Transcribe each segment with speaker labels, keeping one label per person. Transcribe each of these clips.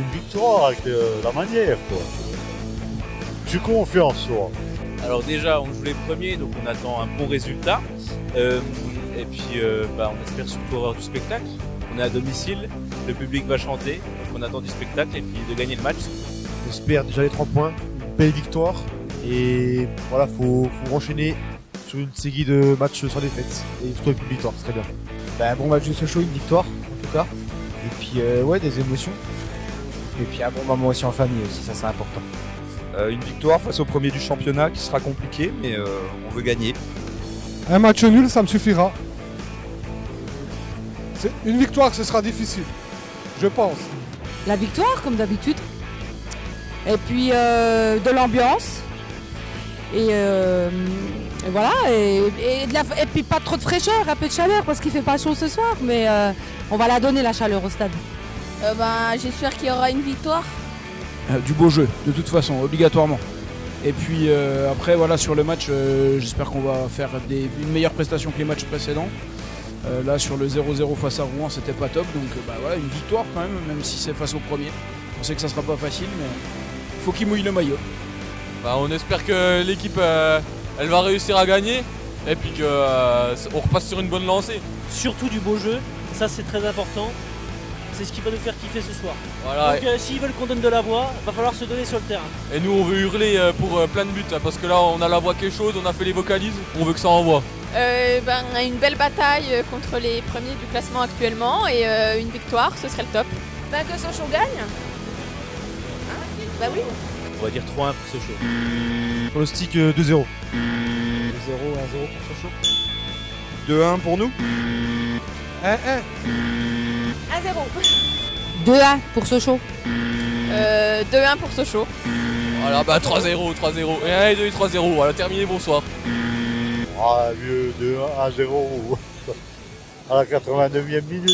Speaker 1: une victoire avec la manière, quoi. Je suis confiant en soi.
Speaker 2: Alors déjà, on joue les premiers, donc on attend un bon résultat. Et puis, on espère surtout avoir du spectacle. On est à domicile, le public va chanter, donc on attend du spectacle et puis de gagner le match.
Speaker 3: On espère déjà les 3 points, une belle victoire. Et voilà, faut enchaîner sur une série de matchs sans défaite. Et surtout avec une victoire, c'est très bien.
Speaker 4: Bon match de Sochaux, une victoire en tout cas. Et puis des émotions. Et puis un bon moment aussi en famille aussi, ça c'est important.
Speaker 5: Une victoire face au premier du championnat qui sera compliqué, mais on veut gagner.
Speaker 6: Un match nul, ça me suffira. Une victoire, ce sera difficile, je pense.
Speaker 7: La victoire, comme d'habitude. Et puis de l'ambiance. Et voilà. Et puis pas trop de fraîcheur, un peu de chaleur parce qu'il fait pas chaud ce soir. Mais on va la donner la chaleur au stade.
Speaker 8: J'espère qu'il y aura une victoire.
Speaker 9: Du beau jeu, de toute façon, obligatoirement. Et puis après, voilà, sur le match, j'espère qu'on va faire une meilleure prestation que les matchs précédents. Là, sur le 0-0 face à Rouen, c'était pas top. Donc voilà, une victoire quand même si c'est face au premier. On sait que ça sera pas facile, mais il faut qu'il mouille le maillot.
Speaker 10: On espère que l'équipe elle va réussir à gagner et puis qu'on repasse sur une bonne lancée.
Speaker 11: Surtout du beau jeu, ça c'est très important. C'est ce qui va nous faire kiffer ce soir.
Speaker 10: Voilà.
Speaker 11: Donc s'ils veulent qu'on donne de la voix, il va falloir se donner sur le terrain.
Speaker 10: Et nous on veut hurler pour plein de buts parce que là on a la voix quelque chose, on a fait les vocalises, on veut que ça envoie.
Speaker 8: Une belle bataille contre les premiers du classement actuellement et une victoire, ce serait le top. Que Sochaux gagne. Oui.
Speaker 2: On va dire 3-1 pour Sochaux.
Speaker 3: Pronostic 2-0.
Speaker 4: 2-0, 1-0 pour Sochaux.
Speaker 5: 2-1 pour nous.
Speaker 6: 1-1.
Speaker 8: 1-0.
Speaker 7: 2-1 pour Sochaux.
Speaker 8: 2-1 pour Sochaux.
Speaker 10: Voilà, 3-0, 3-0. Et 1 et 2 et 3-0. Voilà, terminé, bonsoir.
Speaker 1: Mieux 2-1-0 à la 89e minute.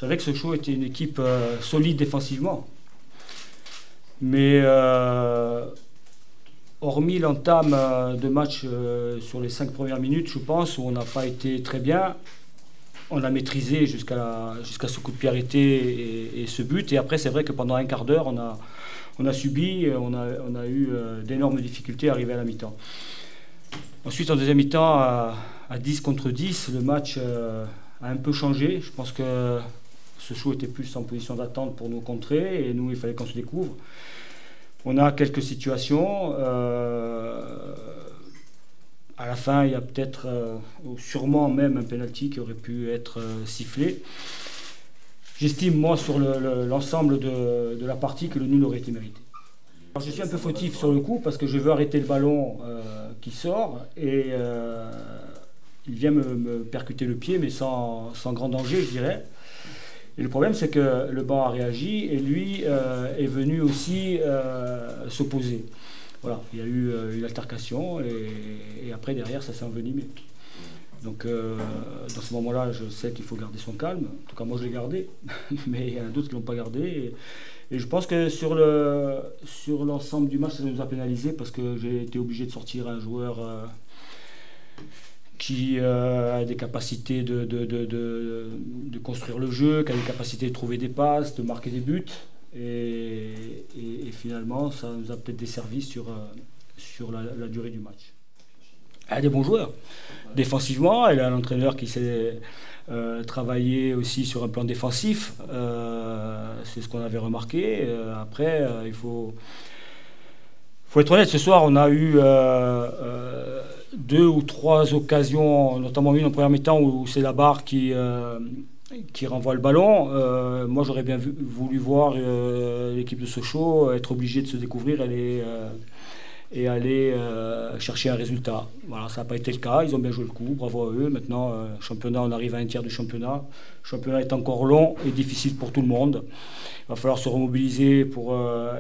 Speaker 12: savais que Sochaux était une équipe solide défensivement. Mais hormis l'entame de match sur les 5 premières minutes, je pense, où on n'a pas été très bien, on a maîtrisé jusqu'à ce coup de pied arrêté et ce but. Et après, c'est vrai que pendant un quart d'heure, on a subi, on a eu d'énormes difficultés à arriver à la mi-temps. Ensuite, en deuxième mi-temps, à 10 contre 10, le match a un peu changé. Je pense que Sochaux était plus en position d'attente pour nous contrer et nous, il fallait qu'on se découvre. On a quelques situations. À la fin, il y a peut-être, sûrement même un penalty qui aurait pu être sifflé. J'estime, moi, sur l'ensemble de la partie, que le nul aurait été mérité. Alors, je suis un peu fautif sur le coup parce que je veux arrêter le ballon qui sort et il vient me percuter le pied, mais sans grand danger, je dirais. Et le problème, c'est que le banc a réagi et lui est venu aussi s'opposer. Voilà, il y a eu une altercation et après, derrière, ça s'est envenimé. Donc, dans ce moment-là, je sais qu'il faut garder son calme. En tout cas, moi, je l'ai gardé, mais il y en a d'autres qui ne l'ont pas gardé. Et je pense que sur l'ensemble du match, ça nous a pénalisé parce que j'ai été obligé de sortir un joueur qui a des capacités de construire le jeu, qui a des capacités de trouver des passes, de marquer des buts. Et finalement, ça nous a peut-être desservi sur la durée du match. Elle a des bons joueurs. Défensivement, elle a un entraîneur qui sait travailler aussi sur un plan défensif. C'est ce qu'on avait remarqué. Après, il faut être honnête. Ce soir, on a eu 2 ou 3 occasions, notamment une en première mi-temps où c'est la barre qui renvoie le ballon. Moi, j'aurais bien voulu voir l'équipe de Sochaux être obligée de se découvrir et aller chercher un résultat. Voilà, ça n'a pas été le cas. Ils ont bien joué le coup. Bravo à eux. Maintenant, championnat, on arrive à un tiers du championnat. Le championnat est encore long et difficile pour tout le monde. Il va falloir se remobiliser pour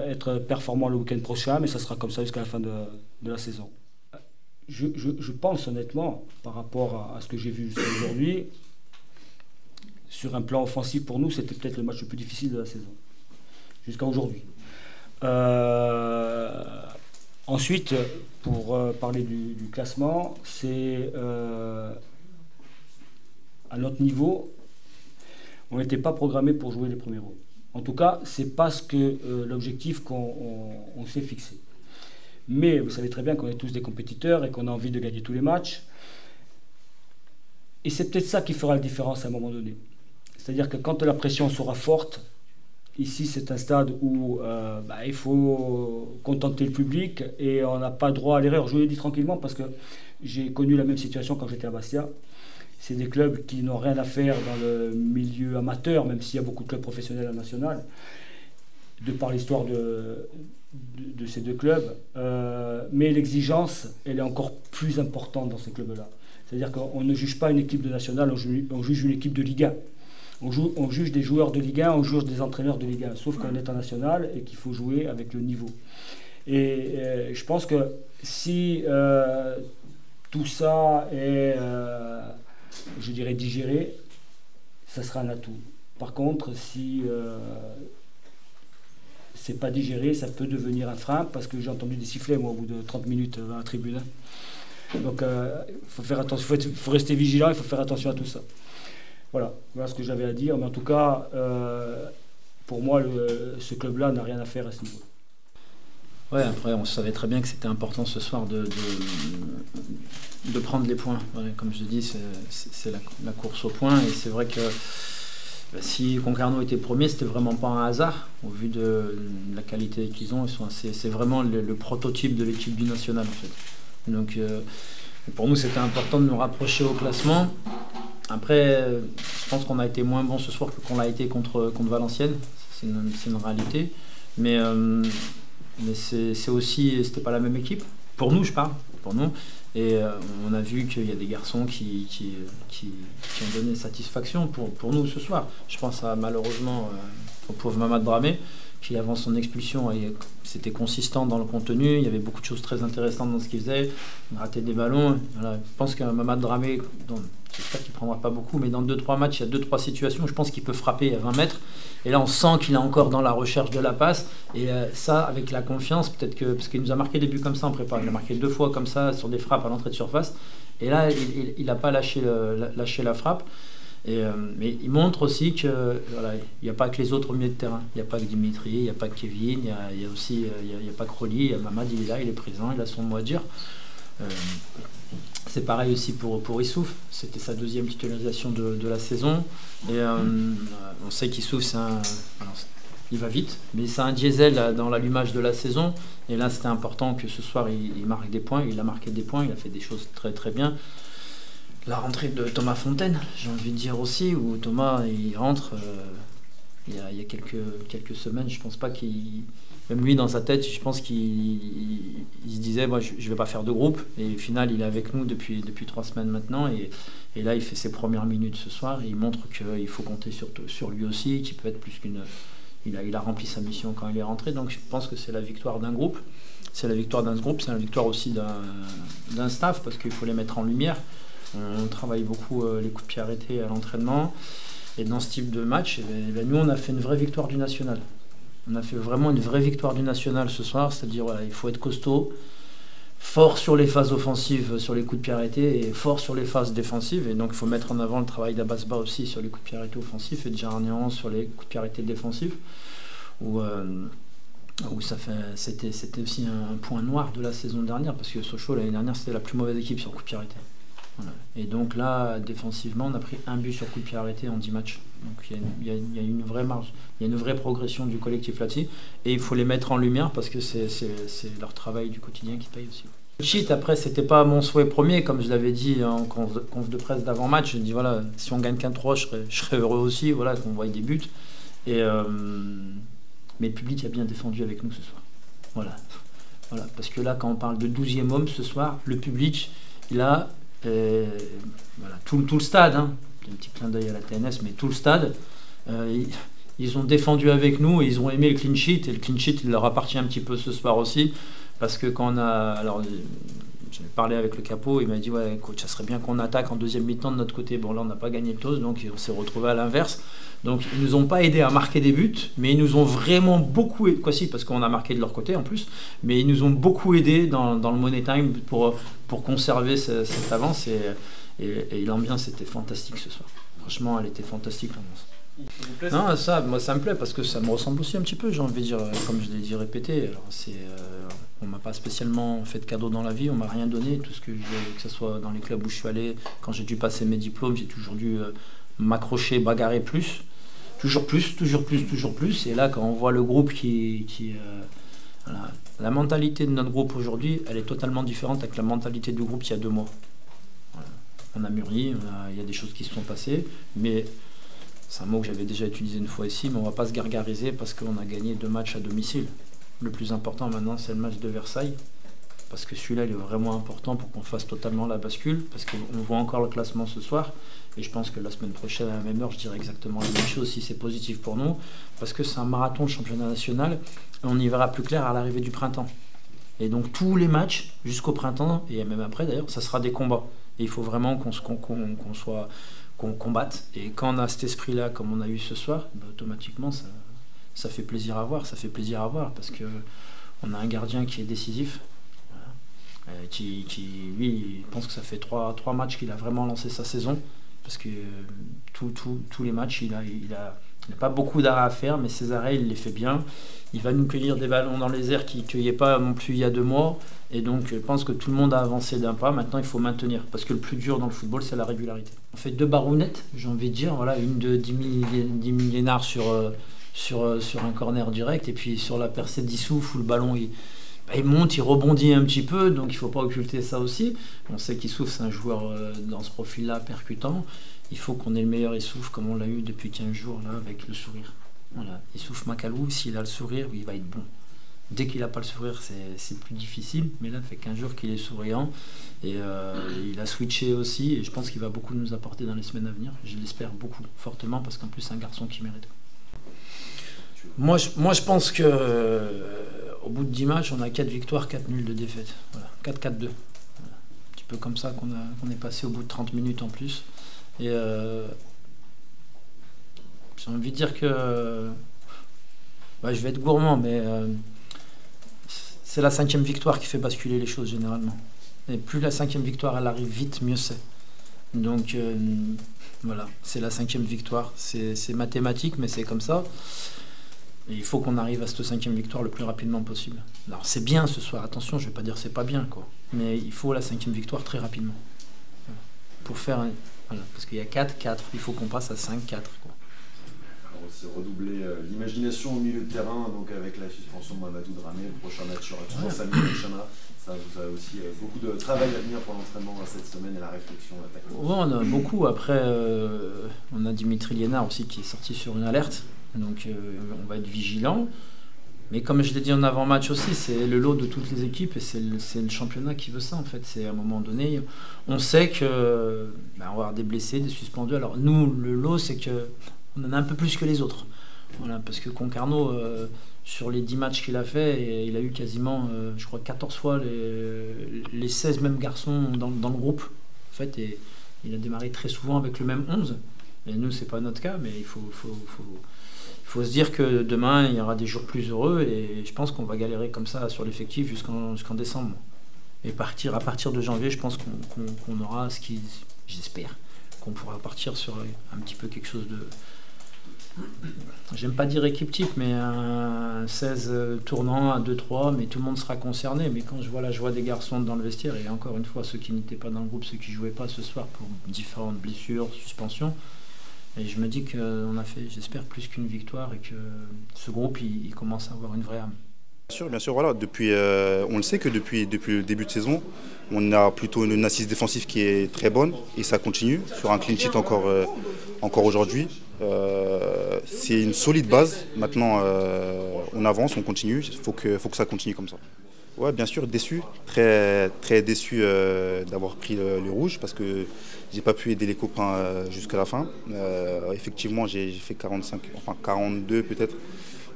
Speaker 12: être performant le week-end prochain, mais ça sera comme ça jusqu'à la fin de la saison. Je pense honnêtement, par rapport à ce que j'ai vu aujourd'hui, sur un plan offensif pour nous, c'était peut-être le match le plus difficile de la saison, jusqu'à aujourd'hui. Ensuite, pour parler du classement, c'est à notre niveau, on n'était pas programmé pour jouer les premiers rôles. En tout cas, c'est pas l'objectif qu'on s'est fixé. Mais vous savez très bien qu'on est tous des compétiteurs et qu'on a envie de gagner tous les matchs. Et c'est peut-être ça qui fera la différence à un moment donné. C'est-à-dire que quand la pression sera forte, ici c'est un stade où il faut contenter le public et on n'a pas droit à l'erreur. Je vous l'ai dit tranquillement parce que j'ai connu la même situation quand j'étais à Bastia. C'est des clubs qui n'ont rien à faire dans le milieu amateur, même s'il y a beaucoup de clubs professionnels en national, de par l'histoire de ces 2 clubs. Mais l'exigence, elle est encore plus importante dans ces clubs-là. C'est-à-dire qu'on ne juge pas une équipe de national, on juge une équipe de Ligue 1. On juge des joueurs de Ligue 1, on juge des entraîneurs de Ligue 1, sauf qu'on est en national et qu'il faut jouer avec le niveau. Et je pense que si tout ça est, je dirais, digéré, ça sera un atout. Par contre, si c'est pas digéré, ça peut devenir un frein, parce que j'ai entendu des sifflets, moi, au bout de 30 minutes dans la tribune. Donc, il faut faire attention, il faut rester vigilant, il faut faire attention à tout ça. Voilà ce que j'avais à dire, mais en tout cas, pour moi, ce club-là n'a rien à faire à ce niveau.
Speaker 13: Ouais, après, on savait très bien que c'était important ce soir de prendre les points. Voilà, comme je dis, c'est la course aux points, et c'est vrai que si Concarneau était premier, c'était vraiment pas un hasard, au vu de la qualité qu'ils ont. C'est vraiment le prototype de l'équipe du national, en fait. Donc, pour nous, c'était important de nous rapprocher au classement. Après, je pense qu'on a été moins bon ce soir que qu'on l'a été contre Valenciennes. C'est une réalité. Mais c'est aussi, c'était pas la même équipe. Pour nous, je parle. Pour nous. Et on a vu qu'il y a des garçons qui ont donné satisfaction pour nous ce soir. Je pense malheureusement au pauvre Mamad Dramé, qui avant son expulsion, c'était consistant dans le contenu. Il y avait beaucoup de choses très intéressantes dans ce qu'il faisait. Il ratait des ballons. Voilà. Je pense qu'un Mamad Dramé, J'espère qu'il prendra pas beaucoup, mais dans 2-3 matchs, il y a 2-3 situations où je pense qu'il peut frapper à 20 mètres. Et là, on sent qu'il est encore dans la recherche de la passe. Et ça, avec la confiance, peut-être que... Parce qu'il nous a marqué des buts comme ça en prépa. Il a marqué 2 fois comme ça sur des frappes à l'entrée de surface. Et là, il n'a pas lâché la frappe. Mais il montre aussi que voilà, il n'y a pas que les autres au milieu de terrain. Il n'y a pas que Dimitri, il n'y a pas que Kevin, il y a aussi il y a pas que Rolly. Mamad, il est là, il est présent, il a son mot à dire. C'est pareil aussi pour Issouf. C'était sa 2e titularisation de la saison. Et on sait qu'Issouf, il va vite, mais c'est un diesel dans l'allumage de la saison. Et là, c'était important que ce soir, il marque des points. Il a marqué des points, il a fait des choses très très bien. La rentrée de Thomas Fontaine, j'ai envie de dire aussi, où Thomas, il rentre il y a quelques semaines. Je pense pas qu'il... Même lui, dans sa tête, je pense qu'il se disait, moi, je ne vais pas faire de groupe. Et au final, il est avec nous depuis 3 semaines maintenant. Et là, il fait ses premières minutes ce soir. Et il montre qu'il faut compter sur lui aussi, qu'il peut être plus qu'une... Il a rempli sa mission quand il est rentré. Donc, je pense que c'est la victoire d'un groupe. C'est la victoire d'un groupe. C'est la victoire aussi d'un staff, parce qu'il faut les mettre en lumière. On travaille beaucoup les coups de pied arrêtés à l'entraînement. Et dans ce type de match, nous, on a fait une vraie victoire du national. On a fait vraiment une vraie victoire du national ce soir, c'est-à-dire voilà, il faut être costaud, fort sur les phases offensives, sur les coups de pied arrêtés, et fort sur les phases défensives. Et donc il faut mettre en avant le travail d'Abbasba aussi sur les coups de pied arrêtés offensifs et de Gérard sur les coups de pied arrêtés défensifs, où c'était aussi un point noir de la saison dernière, parce que Sochaux l'année dernière c'était la plus mauvaise équipe sur coups de pied arrêtés. Voilà. Et donc là, défensivement, on a pris 1 but sur coup de pied arrêté en 10 matchs. Donc il y a une vraie marge, il y a une vraie progression du collectif là-dessus. Et il faut les mettre en lumière parce que c'est leur travail du quotidien qui paye aussi. Le cheat, après, c'était pas mon souhait premier, comme je l'avais dit en conf de presse d'avant-match. Je dis voilà, si on gagne qu'un 3, je serais heureux aussi, voilà, qu'on voie des buts. Mais le public a bien défendu avec nous ce soir. Voilà. Parce que là, quand on parle de 12e homme ce soir, le public, il a... voilà, tout le stade, hein. Un petit clin d'œil à la TNS, mais tout le stade, ils ont défendu avec nous et ils ont aimé le clean sheet, et le clean sheet il leur appartient un petit peu ce soir aussi, parce que quand on a, alors j'avais parlé avec le capot, il m'a dit ouais coach, ça serait bien qu'on attaque en 2e mi-temps de notre côté. Bon là on n'a pas gagné le toss, donc on s'est retrouvé à l'inverse. Donc ils nous ont pas aidés à marquer des buts, mais ils nous ont vraiment beaucoup aidé, quoi si, parce qu'on a marqué de leur côté en plus, mais ils nous ont beaucoup aidés dans le money time pour conserver cette avance, et l'ambiance était fantastique ce soir. Franchement, elle était fantastique l'ambiance. Non, ça, moi ça me plaît parce que ça me ressemble aussi un petit peu, j'ai envie de dire, comme je l'ai dit répété. Alors on m'a pas spécialement fait de cadeau dans la vie, on m'a rien donné. Tout ce que ce soit dans les clubs où je suis allé, quand j'ai dû passer mes diplômes, j'ai toujours dû m'accrocher, bagarrer plus. Toujours plus. Et là, quand on voit le groupe voilà, la mentalité de notre groupe aujourd'hui, elle est totalement différente avec la mentalité du groupe il y a 2 mois. Voilà. On a mûri, il y a des choses qui se sont passées, mais c'est un mot que j'avais déjà utilisé une fois ici, mais on ne va pas se gargariser parce qu'on a gagné 2 matchs à domicile. Le plus important maintenant, c'est le match de Versailles, parce que celui-là, il est vraiment important pour qu'on fasse totalement la bascule, parce qu'on voit encore le classement ce soir. Et je pense que la semaine prochaine, à la même heure, je dirai exactement la même chose si c'est positif pour nous, parce que c'est un marathon de championnat national, et on y verra plus clair à l'arrivée du printemps. Et donc tous les matchs, jusqu'au printemps, et même après d'ailleurs, ça sera des combats. Et il faut vraiment qu'on combatte. Et quand on a cet esprit-là, comme on a eu ce soir, bah, automatiquement, ça fait plaisir à voir. Ça fait plaisir à voir, parce qu'on a un gardien qui est décisif. Qui lui, il pense que ça fait 3 matchs qu'il a vraiment lancé sa saison, parce que tous les matchs, il n'a pas beaucoup d'arrêts à faire, mais ses arrêts, il les fait bien. Il va nous cueillir des ballons dans les airs qu'il ne cueillait pas non plus il y a 2 mois. Et donc, je pense que tout le monde a avancé d'un pas. Maintenant, il faut maintenir, parce que le plus dur dans le football, c'est la régularité. On fait 2 barounettes, j'ai envie de dire. Voilà, une de 10 millénaires sur un corner direct, et puis sur la percée d'Issouf où le ballon il monte, il rebondit un petit peu, donc il ne faut pas occulter ça aussi. On sait qu'Issouf, c'est un joueur dans ce profil-là percutant. Il faut qu'on ait le meilleur Issouf comme on l'a eu depuis 15 jours là, avec le sourire. Voilà. Issouf Makalou, s'il a le sourire, il va être bon. Dès qu'il n'a pas le sourire, c'est plus difficile, mais là, ça fait 15 jours qu'il est souriant, et il a switché aussi, et je pense qu'il va beaucoup nous apporter dans les semaines à venir. Je l'espère beaucoup, fortement, parce qu'en plus, c'est un garçon qui mérite. Moi, je pense que au bout de 10 matchs, on a 4 victoires, 4 nuls de défaite. Voilà. 4-4-2. Voilà. Un petit peu comme ça qu'on est passé au bout de 30 minutes en plus. Et j'ai envie de dire que je vais être gourmand, mais c'est la 5e victoire qui fait basculer les choses généralement. Et plus la 5e victoire elle arrive vite, mieux c'est. Donc voilà, c'est la 5e victoire. C'est mathématique, mais c'est comme ça. Et il faut qu'on arrive à cette 5e victoire le plus rapidement possible. Alors c'est bien ce soir, attention, je ne vais pas dire c'est pas bien, quoi. Mais il faut la 5e victoire très rapidement. Voilà. Pour faire voilà, parce qu'il y a 4-4, il faut qu'on passe à 5-4, quoi.
Speaker 14: C'est redoubler l'imagination au milieu de terrain, donc avec la suspension de Mamadou Dramé, le prochain match sera toujours samedi Chana. Ça vous a aussi beaucoup de travail à venir pour l'entraînement cette semaine et la réflexion tactique.
Speaker 13: Ouais, on a beaucoup. Après, on a Dimitri Liénard aussi qui est sorti sur une alerte, donc on va être vigilant. Mais comme je l'ai dit en avant-match aussi, c'est le lot de toutes les équipes et c'est le championnat qui veut ça en fait. C'est à un moment donné, on sait que on va avoir des blessés, des suspendus. Alors nous, le lot, c'est que on en a un peu plus que les autres. Voilà, parce que Concarneau, sur les 10 matchs qu'il a fait, et il a eu quasiment, je crois, 14 fois les 16 mêmes garçons dans le groupe. En fait, et il a démarré très souvent avec le même 11. Et nous, c'est pas notre cas, mais il faut se dire que demain, il y aura des jours plus heureux, et je pense qu'on va galérer comme ça sur l'effectif jusqu'en décembre. Et à partir de janvier, je pense qu'on aura ce qui, j'espère, qu'on pourra partir sur un petit peu quelque chose de... J'aime pas dire équipe type, mais un 16 tournant, un 2-3, mais tout le monde sera concerné. Mais quand je vois la joie des garçons dans le vestiaire, et encore une fois, ceux qui n'étaient pas dans le groupe, ceux qui jouaient pas ce soir pour différentes blessures, suspensions, et je me dis qu'on a fait, j'espère, plus qu'une victoire et que ce groupe, il commence à avoir une vraie âme.
Speaker 15: Bien sûr, voilà. On le sait que depuis le début de saison, on a plutôt une assise défensive qui est très bonne et ça continue sur un clean sheet encore aujourd'hui. C'est une solide base. Maintenant, on avance, on continue. Il faut que ça continue comme ça. Ouais, bien sûr, déçu, très, très déçu d'avoir pris le rouge parce que j'ai pas pu aider les copains jusqu'à la fin. Effectivement, j'ai fait 42 peut-être.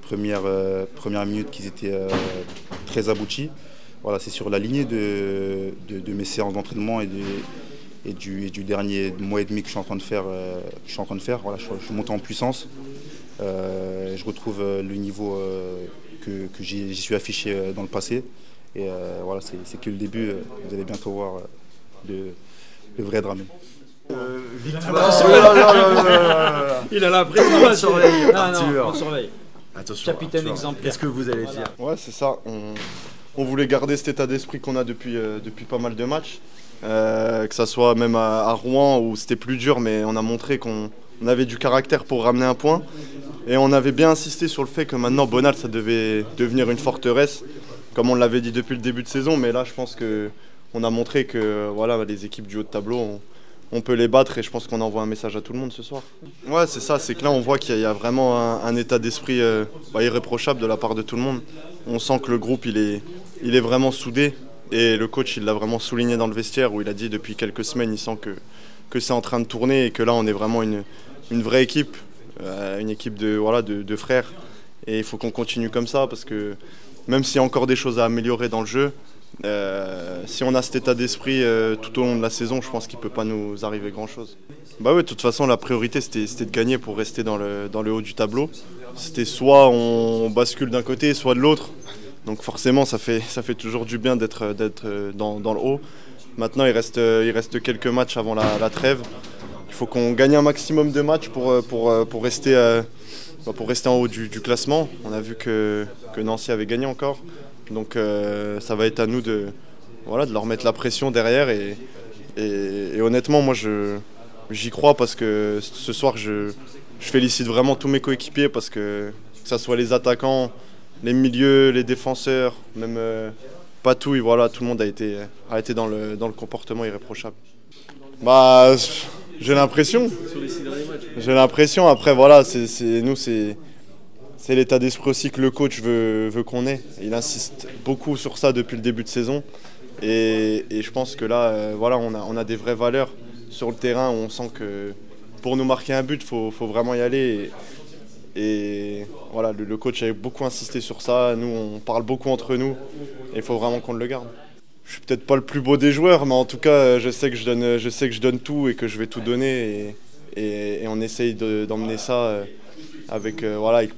Speaker 15: Première minute qu'ils étaient très aboutis. Voilà, c'est sur la lignée de mes séances d'entraînement et du dernier mois et demi que je suis en train de faire. Voilà, je suis monté en puissance. Je retrouve le niveau que j'y suis affiché dans le passé. Et voilà, c'est que le début. Vous allez bientôt voir le vrai drame.
Speaker 13: Il a la pression. On surveille.
Speaker 14: Attention,
Speaker 13: capitaine exemplaire.
Speaker 14: Qu'est-ce que vous allez dire? Ouais, c'est ça. On voulait garder cet état d'esprit qu'on a depuis pas mal de matchs. Que ça soit même à Rouen où c'était plus dur, mais on a montré qu'on avait du caractère pour ramener un point. Et on avait bien insisté sur le fait que maintenant Bonal, ça devait devenir une forteresse, comme on l'avait dit depuis le début de saison. Mais là, je pense qu'on a montré que voilà, les équipes du haut de tableau, on peut les battre et je pense qu'on envoie un message à tout le monde ce soir. Ouais, c'est ça, c'est que là on voit qu'il y a vraiment un état d'esprit irréprochable de la part de tout le monde. On sent que le groupe il est vraiment soudé et le coach il l'a vraiment souligné dans le vestiaire où il a dit depuis quelques semaines il sent que c'est en train de tourner et que là on est vraiment une vraie équipe, une équipe de frères et il faut qu'on continue comme ça parce que même s'il y a encore des choses à améliorer dans le jeu, si on a cet état d'esprit tout au long de la saison, je pense qu'il ne peut pas nous arriver grand-chose. Bah ouais, de toute façon, la priorité, c'était de gagner pour rester dans le haut du tableau. C'était soit on bascule d'un côté, soit de l'autre. Donc forcément, ça fait toujours du bien d'être dans le haut. Maintenant, il reste quelques matchs avant la trêve. Il faut qu'on gagne un maximum de matchs pour rester en haut du classement. On a vu que Nancy avait gagné encore. Donc ça va être à nous de leur mettre la pression derrière et honnêtement moi j'y crois parce que ce soir je félicite vraiment tous mes coéquipiers parce que ce soit les attaquants, les milieux, les défenseurs, même Patou, voilà, tout le monde a été dans le comportement irréprochable. Bah j'ai l'impression. Après voilà, c'est l'état d'esprit aussi que le coach veut qu'on ait. Il insiste beaucoup sur ça depuis le début de saison. Et je pense que là, on a des vraies valeurs sur le terrain où on sent que pour nous marquer un but, il faut vraiment y aller. Et voilà, le coach a beaucoup insisté sur ça. Nous, on parle beaucoup entre nous. Et il faut vraiment qu'on le garde. je suis peut-être pas le plus beau des joueurs, mais en tout cas, je sais que je donne tout et que je vais tout donner. Et on essaye d'emmener ça avec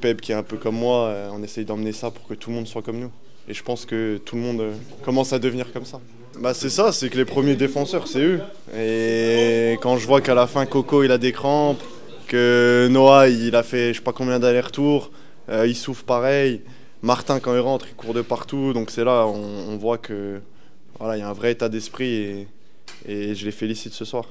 Speaker 14: Pep qui est un peu comme moi. On essaye d'emmener ça pour que tout le monde soit comme nous. Et je pense que tout le monde commence à devenir comme ça. Bah c'est ça, c'est que les premiers défenseurs, c'est eux. Et quand je vois qu'à la fin, Coco, il a des crampes, que Noah, il a fait je sais pas combien d'allers-retours, il souffle pareil. Martin, quand il rentre, il court de partout. Donc c'est là, on voit que voilà, il y a un vrai état d'esprit et je les félicite ce soir.